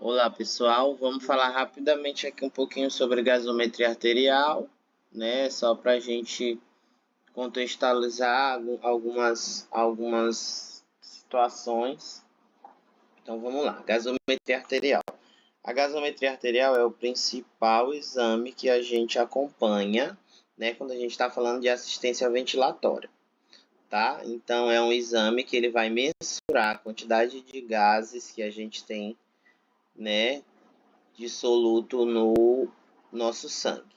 Olá pessoal, vamos falar rapidamente aqui um pouquinho sobre gasometria arterial, né? Só para a gente contextualizar algumas situações. Então vamos lá, gasometria arterial. A gasometria arterial é o principal exame que a gente acompanha, né? Quando a gente está falando de assistência ventilatória, tá? Então é um exame que ele vai mensurar a quantidade de gases que a gente tem, né, dissoluto no nosso sangue.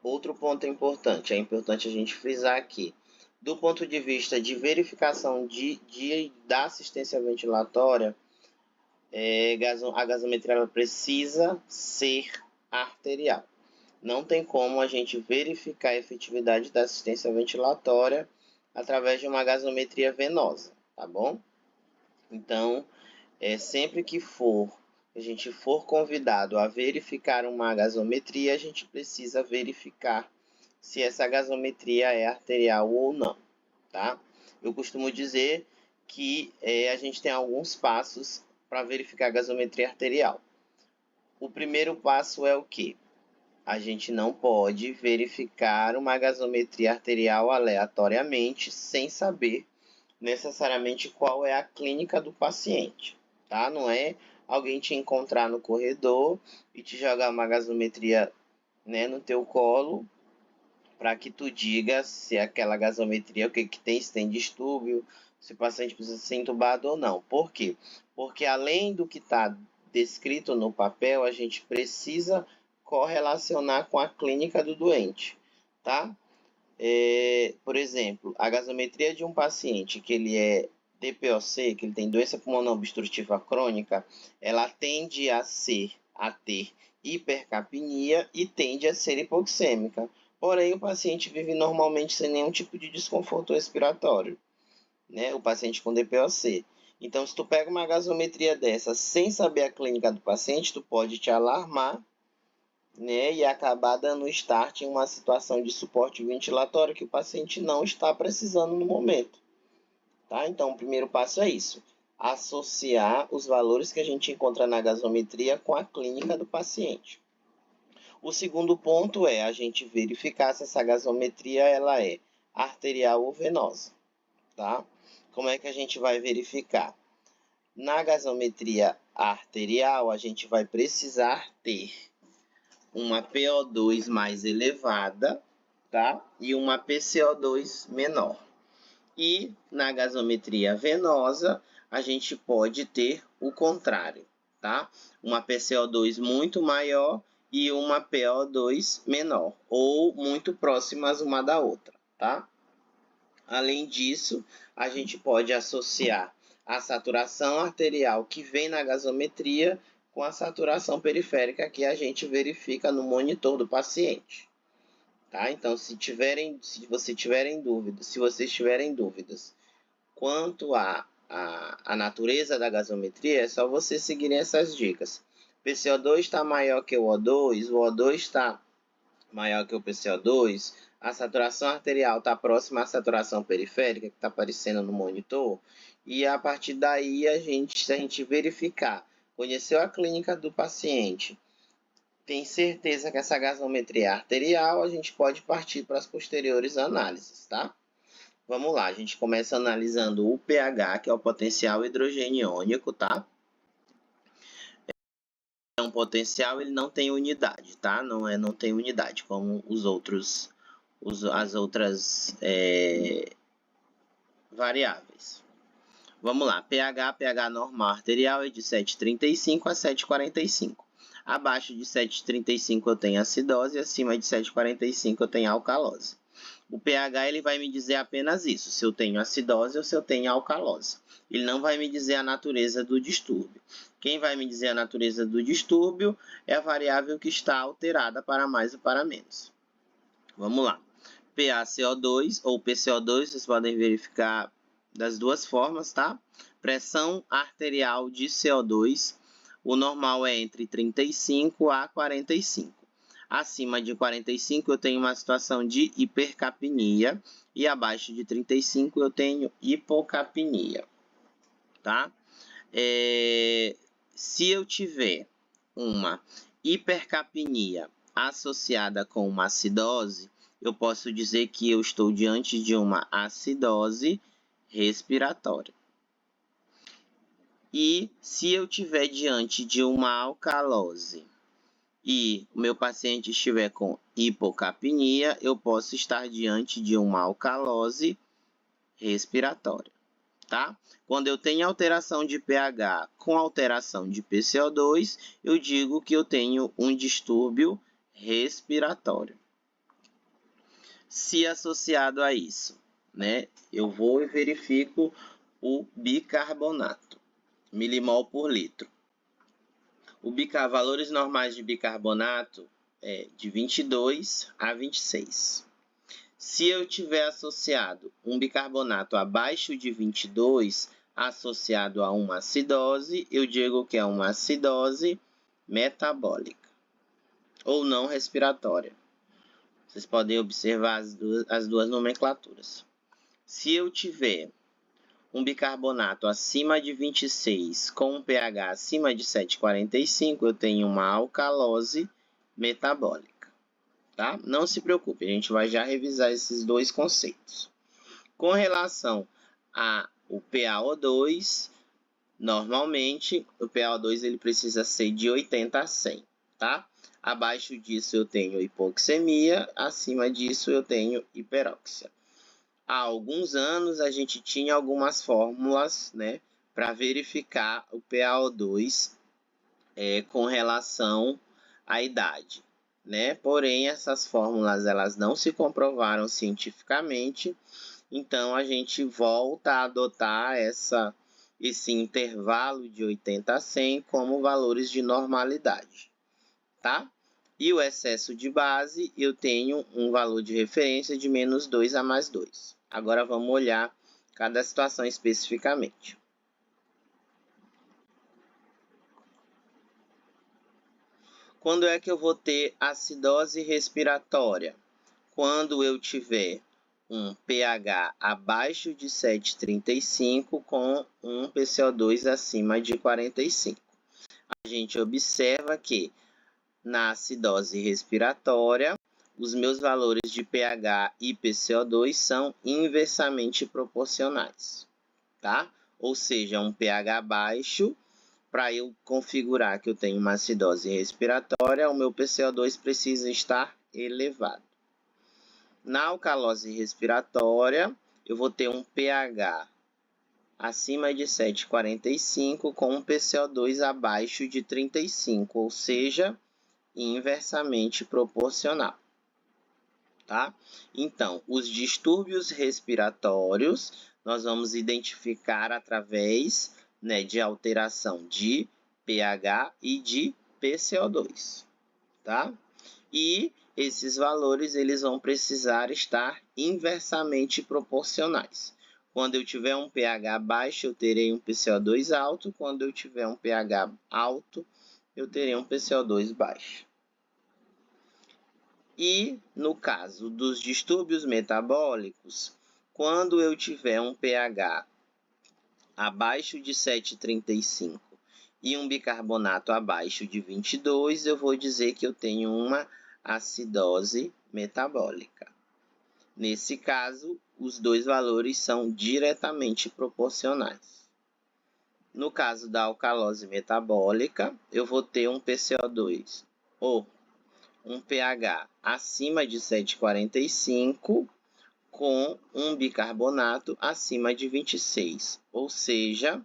Outro ponto importante, é importante a gente frisar aqui, do ponto de vista de verificação da assistência ventilatória, a gasometria ela precisa ser arterial. Não tem como a gente verificar a efetividade da assistência ventilatória através de uma gasometria venosa, tá bom? Então, sempre que a gente for convidado a verificar uma gasometria, a gente precisa verificar se essa gasometria é arterial ou não, tá? Eu costumo dizer que a gente tem alguns passos para verificar a gasometria arterial. O primeiro passo é o quê? A gente não pode verificar uma gasometria arterial aleatoriamente sem saber necessariamente qual é a clínica do paciente, tá? Não é alguém te encontrar no corredor e te jogar uma gasometria, né, no teu colo para que tu diga se aquela gasometria, o que tem, se tem distúrbio, se o paciente precisa ser entubado ou não. Por quê? Porque além do que está descrito no papel, a gente precisa correlacionar com a clínica do doente, tá? Por exemplo, a gasometria de um paciente que ele é DPOC, que ele tem doença pulmonar obstrutiva crônica, ela tende a ter hipercapnia e tende a ser hipoxêmica. Porém, o paciente vive normalmente sem nenhum tipo de desconforto respiratório, né? O paciente com DPOC. Então, se tu pega uma gasometria dessa sem saber a clínica do paciente, tu pode te alarmar, né, e acabar dando start em uma situação de suporte ventilatório que o paciente não está precisando no momento, tá? Então, o primeiro passo é isso, associar os valores que a gente encontra na gasometria com a clínica do paciente. O segundo ponto é a gente verificar se essa gasometria ela é arterial ou venosa, tá? Como é que a gente vai verificar? Na gasometria arterial, a gente vai precisar ter uma PO2 mais elevada, tá? E uma PCO2 menor. E na gasometria venosa, a gente pode ter o contrário, tá? Uma PCO2 muito maior e uma PO2 menor, ou muito próximas uma da outra, tá? Além disso, a gente pode associar a saturação arterial que vem na gasometria com a saturação periférica que a gente verifica no monitor do paciente, tá? Então, se vocês tiverem dúvidas quanto à natureza da gasometria, é só vocês seguirem essas dicas. PCO2 está maior que o O2 está maior que o PCO2, a saturação arterial está próxima à saturação periférica, que está aparecendo no monitor, e a partir daí, se a gente verificar, conheceu a clínica do paciente, tem certeza que essa gasometria é arterial, a gente pode partir para as posteriores análises, tá? Vamos lá, a gente começa analisando o pH, que é o potencial hidrogeniônico, tá? É um potencial, ele não tem unidade, tá? Não tem unidade, como as outras variáveis. Vamos lá, pH normal arterial é de 7,35 a 7,45. Abaixo de 7,35 eu tenho acidose, acima de 7,45 eu tenho alcalose. O pH ele vai me dizer apenas isso, se eu tenho acidose ou se eu tenho alcalose. Ele não vai me dizer a natureza do distúrbio. Quem vai me dizer a natureza do distúrbio é a variável que está alterada para mais ou para menos. Vamos lá. PaCO2 ou PCO2, vocês podem verificar das duas formas, tá? Pressão arterial de CO2, o normal é entre 35 a 45. Acima de 45 eu tenho uma situação de hipercapnia e abaixo de 35 eu tenho hipocapnia, tá? Se eu tiver uma hipercapnia associada com uma acidose, eu posso dizer que eu estou diante de uma acidose respiratória. E se eu estiver diante de uma alcalose e o meu paciente estiver com hipocapnia, eu posso estar diante de uma alcalose respiratória, tá? Quando eu tenho alteração de pH com alteração de PCO2, eu digo que eu tenho um distúrbio respiratório. Se associado a isso, né, eu vou e verifico o bicarbonato, milimol por litro. Valores normais de bicarbonato é de 22 a 26. Se eu tiver associado um bicarbonato abaixo de 22, associado a uma acidose, eu digo que é uma acidose metabólica ou não respiratória. Vocês podem observar as duas nomenclaturas. Se eu tiver um bicarbonato acima de 26 com um pH acima de 7,45, eu tenho uma alcalose metabólica, tá? Não se preocupe, a gente vai já revisar esses dois conceitos. Com relação ao PaO2, normalmente o PaO2 ele precisa ser de 80 a 100, tá? Abaixo disso eu tenho hipoxemia, acima disso eu tenho hiperóxia. Há alguns anos a gente tinha algumas fórmulas, né, para verificar o PaO2 com relação à idade, né? Porém, essas fórmulas elas não se comprovaram cientificamente, então a gente volta a adotar esse intervalo de 80 a 100 como valores de normalidade, tá? E o excesso de base, eu tenho um valor de referência de menos 2 a mais 2. Agora vamos olhar cada situação especificamente. Quando é que eu vou ter acidose respiratória? Quando eu tiver um pH abaixo de 7,35 com um PCO2 acima de 45. A gente observa que na acidose respiratória, os meus valores de pH e PCO2 são inversamente proporcionais, tá? Ou seja, um pH baixo, para eu configurar que eu tenho uma acidose respiratória, o meu PCO2 precisa estar elevado. Na alcalose respiratória, eu vou ter um pH acima de 7,45 com um PCO2 abaixo de 35, ou seja, inversamente proporcional, tá? Então, os distúrbios respiratórios nós vamos identificar através, né, de alteração de pH e de PCO2, tá? E esses valores eles vão precisar estar inversamente proporcionais. Quando eu tiver um pH baixo, eu terei um PCO2 alto. Quando eu tiver um pH alto, eu terei um PCO2 baixo. E no caso dos distúrbios metabólicos, quando eu tiver um pH abaixo de 7,35 e um bicarbonato abaixo de 22, eu vou dizer que eu tenho uma acidose metabólica. Nesse caso, os dois valores são diretamente proporcionais. No caso da alcalose metabólica, eu vou ter um PCO2 ou um pH acima de 7,45 com um bicarbonato acima de 26, ou seja,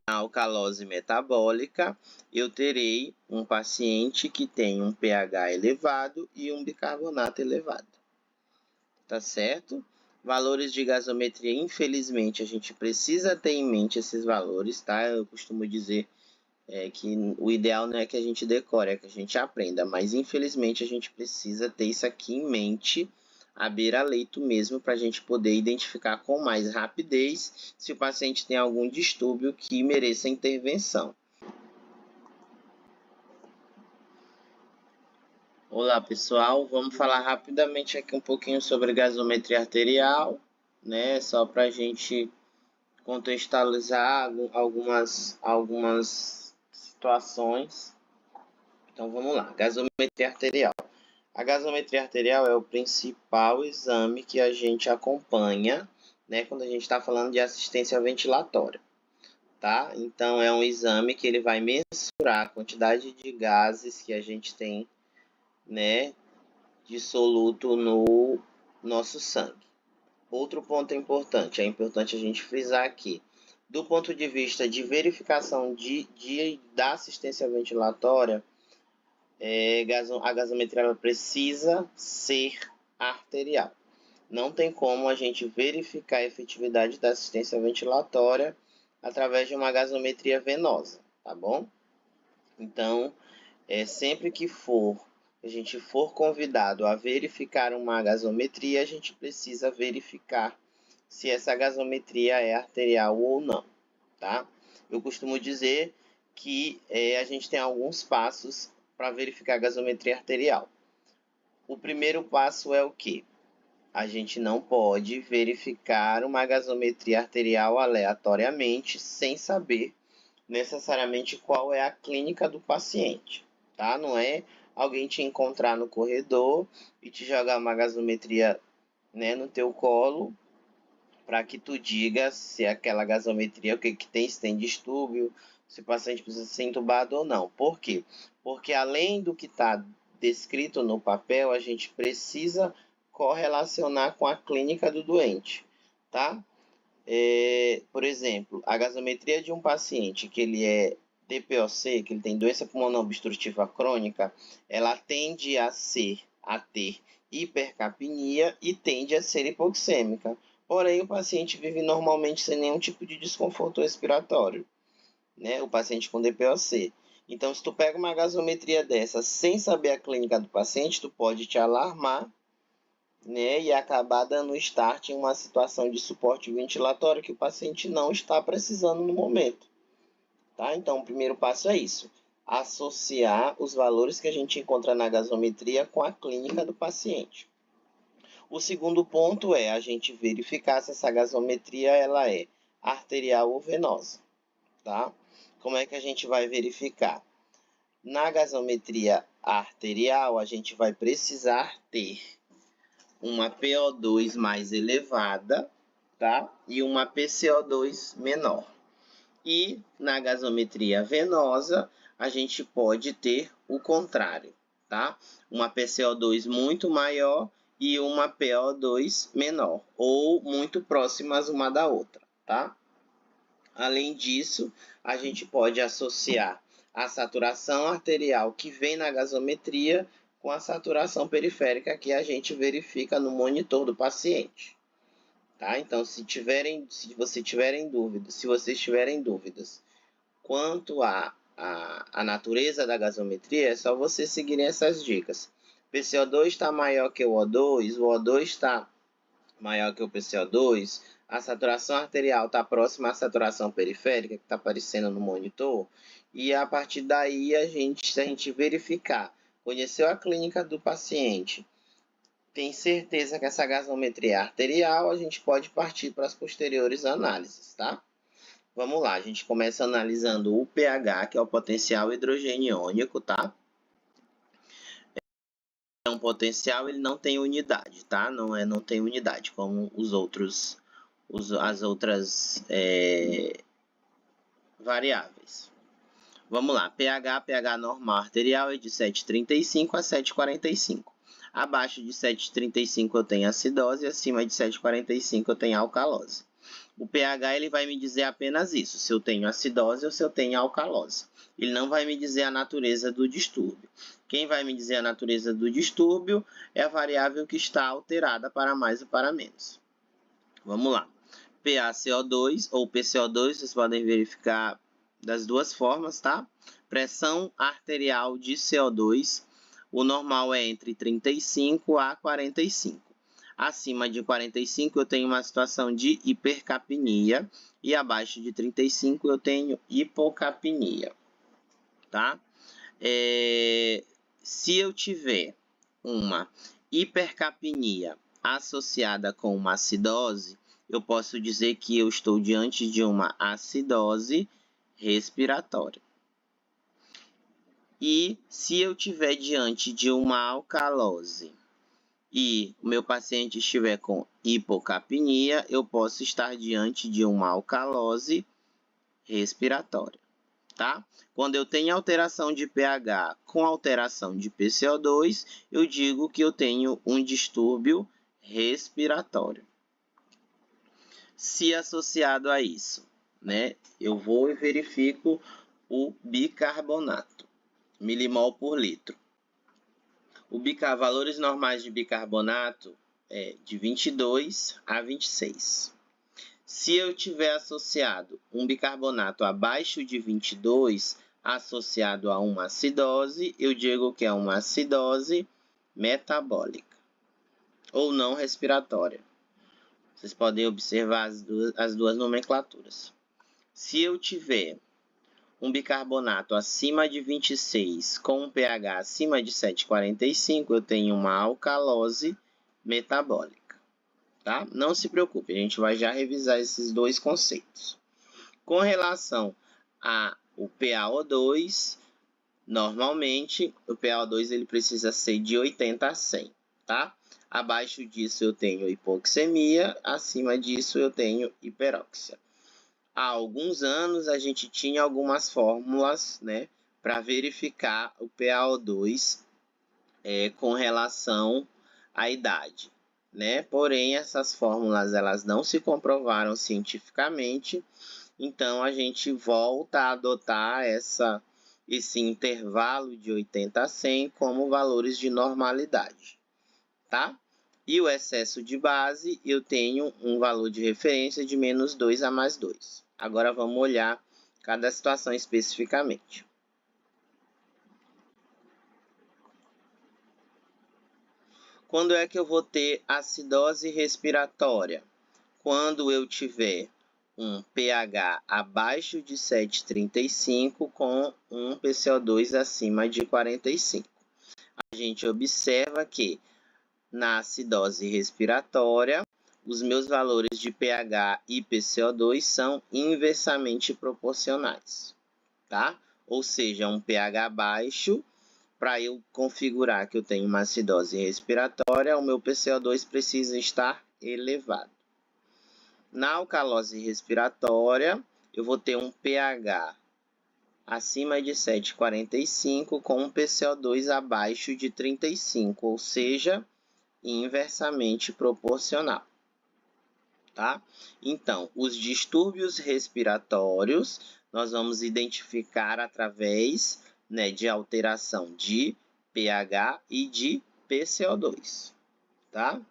na alcalose metabólica, eu terei um paciente que tem um pH elevado e um bicarbonato elevado. Tá certo? Valores de gasometria, infelizmente, a gente precisa ter em mente esses valores, tá? Eu costumo dizer que o ideal não é que a gente decore, é que a gente aprenda, mas infelizmente a gente precisa ter isso aqui em mente, à beira-leito mesmo, para a gente poder identificar com mais rapidez se o paciente tem algum distúrbio que mereça intervenção. Olá pessoal, vamos falar rapidamente aqui um pouquinho sobre gasometria arterial, né? Só para a gente contextualizar algumas situações. Então vamos lá, gasometria arterial. A gasometria arterial é o principal exame que a gente acompanha, né, quando a gente está falando de assistência ventilatória, tá? Então é um exame que ele vai mensurar a quantidade de gases que a gente tem, né, dissoluto no nosso sangue. Outro ponto importante, é importante a gente frisar aqui, do ponto de vista de verificação da assistência ventilatória, a gasometria ela precisa ser arterial. Não tem como a gente verificar a efetividade da assistência ventilatória através de uma gasometria venosa, tá bom? Então, sempre que a gente for convidado a verificar uma gasometria, a gente precisa verificar se essa gasometria é arterial ou não, tá? Eu costumo dizer que a gente tem alguns passos para verificar a gasometria arterial. O primeiro passo é o quê? A gente não pode verificar uma gasometria arterial aleatoriamente sem saber necessariamente qual é a clínica do paciente, tá? Não é alguém te encontrar no corredor e te jogar uma gasometria, né, no teu colo para que tu diga se aquela gasometria, o que tem, se tem distúrbio, se o paciente precisa ser entubado ou não. Por quê? Porque além do que está descrito no papel, a gente precisa correlacionar com a clínica do doente, tá? Por exemplo, a gasometria de um paciente que ele é DPOC, que ele tem doença pulmonar obstrutiva crônica, ela tende a ter hipercapnia e tende a ser hipoxêmica. Porém, o paciente vive normalmente sem nenhum tipo de desconforto respiratório, né? O paciente com DPOC. Então, se tu pega uma gasometria dessa sem saber a clínica do paciente, tu pode te alarmar, né, e acabar dando start em uma situação de suporte ventilatório que o paciente não está precisando no momento, tá? Então, o primeiro passo é isso, associar os valores que a gente encontra na gasometria com a clínica do paciente. O segundo ponto é a gente verificar se essa gasometria ela é arterial ou venosa, tá? Como é que a gente vai verificar? Na gasometria arterial, a gente vai precisar ter uma PO2 mais elevada, tá? E uma PCO2 menor. E na gasometria venosa, a gente pode ter o contrário, tá? Uma PCO2 muito maior e uma PO2 menor, ou muito próximas uma da outra, tá? Além disso, a gente pode associar a saturação arterial que vem na gasometria com a saturação periférica que a gente verifica no monitor do paciente, tá? Então, se vocês tiverem dúvidas quanto à natureza da gasometria, é só vocês seguirem essas dicas. PCO2 está maior que o O2 está maior que o PCO2, a saturação arterial está próxima à saturação periférica, que está aparecendo no monitor, e a partir daí, se a gente verificar, conheceu a clínica do paciente, tem certeza que essa gasometria é arterial, a gente pode partir para as posteriores análises, tá? Vamos lá, a gente começa analisando o pH, que é o potencial hidrogeniônico, tá? É um potencial, ele não tem unidade, tá? Não tem unidade, como as outras variáveis. Vamos lá, pH normal arterial é de 7,35 a 7,45. Abaixo de 7,35 eu tenho acidose e acima de 7,45 eu tenho alcalose. O pH ele vai me dizer apenas isso, se eu tenho acidose ou se eu tenho alcalose. Ele não vai me dizer a natureza do distúrbio. Quem vai me dizer a natureza do distúrbio é a variável que está alterada para mais ou para menos. Vamos lá. PaCO2 ou PCO2, vocês podem verificar das duas formas, tá? Pressão arterial de CO2, o normal é entre 35 a 45. Acima de 45 eu tenho uma situação de hipercapnia e abaixo de 35 eu tenho hipocapnia, tá? Se eu tiver uma hipercapnia associada com uma acidose, eu posso dizer que eu estou diante de uma acidose respiratória. E se eu estiver diante de uma alcalose e o meu paciente estiver com hipocapnia, eu posso estar diante de uma alcalose respiratória, tá? Quando eu tenho alteração de pH com alteração de PCO2, eu digo que eu tenho um distúrbio respiratório. Se associado a isso, né, eu vou e verifico o bicarbonato, milimol por litro. Valores normais de bicarbonato é de 22 a 26. Se eu tiver associado um bicarbonato abaixo de 22, associado a uma acidose, eu digo que é uma acidose metabólica ou não respiratória. Vocês podem observar as duas nomenclaturas. Se eu tiver um bicarbonato acima de 26 com um pH acima de 7,45, eu tenho uma alcalose metabólica, tá? Não se preocupe, a gente vai já revisar esses dois conceitos. Com relação ao PaO2, normalmente o PaO2 ele precisa ser de 80 a 100, tá? Abaixo disso eu tenho hipoxemia, acima disso eu tenho hiperóxia. Há alguns anos a gente tinha algumas fórmulas, né, para verificar o PaO2 com relação à idade, né? Porém, essas fórmulas elas não se comprovaram cientificamente, então a gente volta a adotar esse intervalo de 80 a 100 como valores de normalidade, tá? E o excesso de base, eu tenho um valor de referência de menos 2 a mais 2. Agora vamos olhar cada situação especificamente. Quando é que eu vou ter acidose respiratória? Quando eu tiver um pH abaixo de 7,35 com um PCO2 acima de 45. A gente observa que na acidose respiratória, os meus valores de pH e PCO2 são inversamente proporcionais, tá? Ou seja, um pH baixo, para eu configurar que eu tenho uma acidose respiratória, o meu PCO2 precisa estar elevado. Na alcalose respiratória, eu vou ter um pH acima de 7,45 com um PCO2 abaixo de 35, ou seja, inversamente proporcional, tá? Então, os distúrbios respiratórios nós vamos identificar através, né, de alteração de pH e de PCO2, tá?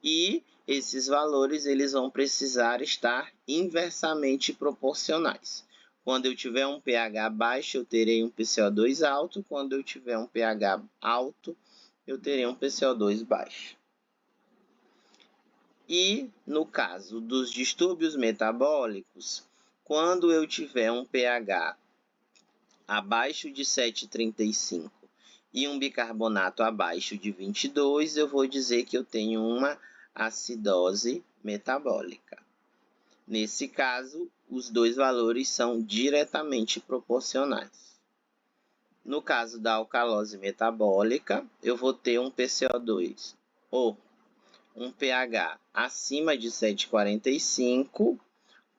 E esses valores eles vão precisar estar inversamente proporcionais. Quando eu tiver um pH baixo, eu terei um PCO2 alto. Quando eu tiver um pH alto, eu terei um PCO2 baixo. E no caso dos distúrbios metabólicos, quando eu tiver um pH abaixo de 7,35 e um bicarbonato abaixo de 22, eu vou dizer que eu tenho uma acidose metabólica. Nesse caso, os dois valores são diretamente proporcionais. No caso da alcalose metabólica, eu vou ter um PCO2 ou um pH acima de 7,45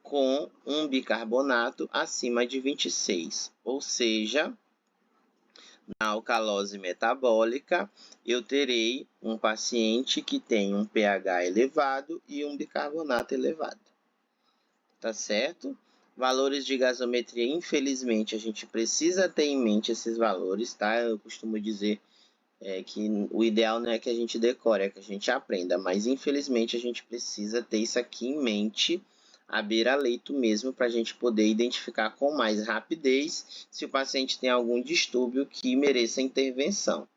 com um bicarbonato acima de 26, ou seja, na alcalose metabólica, eu terei um paciente que tem um pH elevado e um bicarbonato elevado. Tá certo? Valores de gasometria, infelizmente, a gente precisa ter em mente esses valores, tá? Eu costumo dizer que o ideal não é que a gente decore, é que a gente aprenda, mas infelizmente a gente precisa ter isso aqui em mente, à beira-leito mesmo, para a gente poder identificar com mais rapidez se o paciente tem algum distúrbio que mereça intervenção.